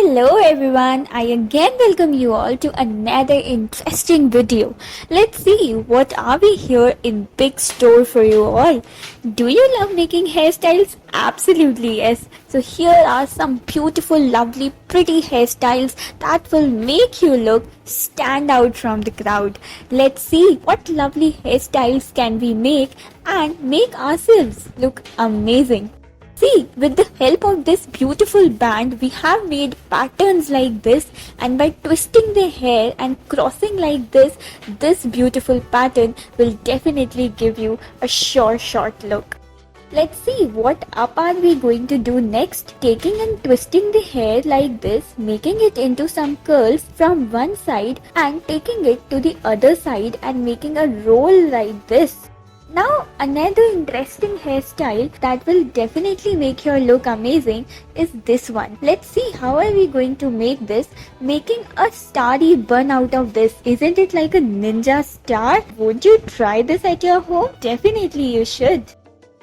Hello everyone, I again welcome you all to another interesting video. Let's see what are we here in big store for you all. Do you love making hairstyles? Absolutely yes. So here are some beautiful, lovely, pretty hairstyles that will make you look stand out from the crowd. Let's see what lovely hairstyles can we make and make ourselves look amazing. See, with the help of this beautiful band, we have made patterns like this, and by twisting the hair and crossing like this beautiful pattern will definitely give you a short look. Let's see what up are we going to do next. Taking and twisting the hair like this, making it into some curls from one side and taking it to the other side and making a roll like this. Now another interesting hairstyle that will definitely make your look amazing is this one. Let's see how are we going to make this. Making a starry bun out of this. Isn't it like a ninja star? Won't you try this at your home? Definitely you should.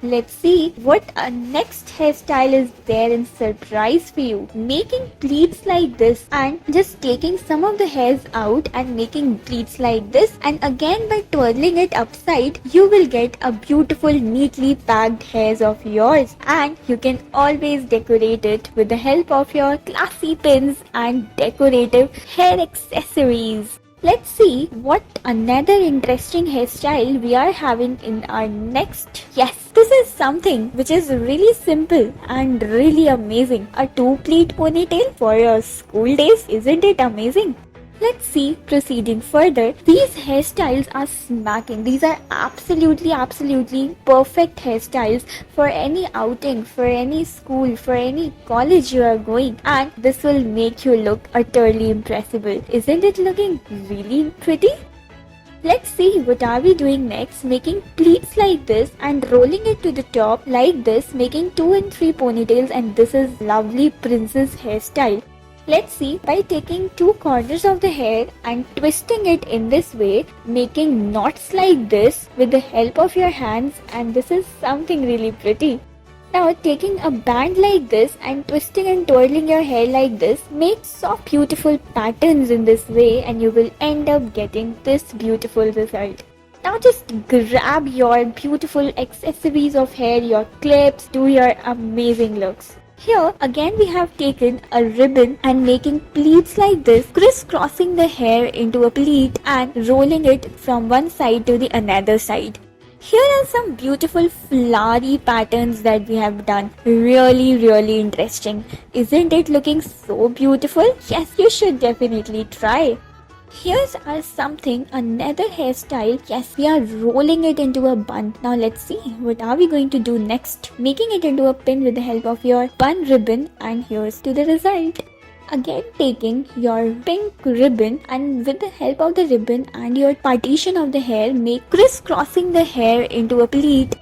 Let's see what our next hairstyle is there in surprise for you. Making pleats like this and just taking some of the hairs out and making pleats like this, and again by twirling it upside you will get a beautiful neatly packed hairs of yours, and you can always decorate it with the help of your classy pins and decorative hair accessories. Let's see what another interesting hairstyle we are having in our next. Yes, this is something which is really simple and really amazing. A two-pleat ponytail for your school days. Isn't it amazing? Let's see, proceeding further, these hairstyles are smacking. These are absolutely perfect hairstyles for any outing, for any school, for any college you are going, and this will make you look utterly impressible. Isn't it looking really pretty? Let's see what are we doing next. Making pleats like this and rolling it to the top like this, making 2 and 3 ponytails, and this is lovely princess hairstyle. Let's see, by taking 2 corners of the hair and twisting it in this way, making knots like this with the help of your hands, and this is something really pretty. Now taking a band like this and twisting and twirling your hair like this, make soft beautiful patterns in this way, and you will end up getting this beautiful result. Now just grab your beautiful accessories of hair, your clips, do your amazing looks. Here again we have taken a ribbon and making pleats like this, crisscrossing the hair into a pleat and rolling it from one side to the another side. Here are some beautiful flowery patterns that we have done. Really interesting. Isn't it looking so beautiful? Yes, you should definitely try. Here's another hairstyle. Yes, we are rolling it into a bun. Now let's see what are we going to do next. Making it into a pin with the help of your bun ribbon, and here's to the result. Again taking your pink ribbon and with the help of the ribbon and your partition of the hair, make crisscrossing the hair into a pleat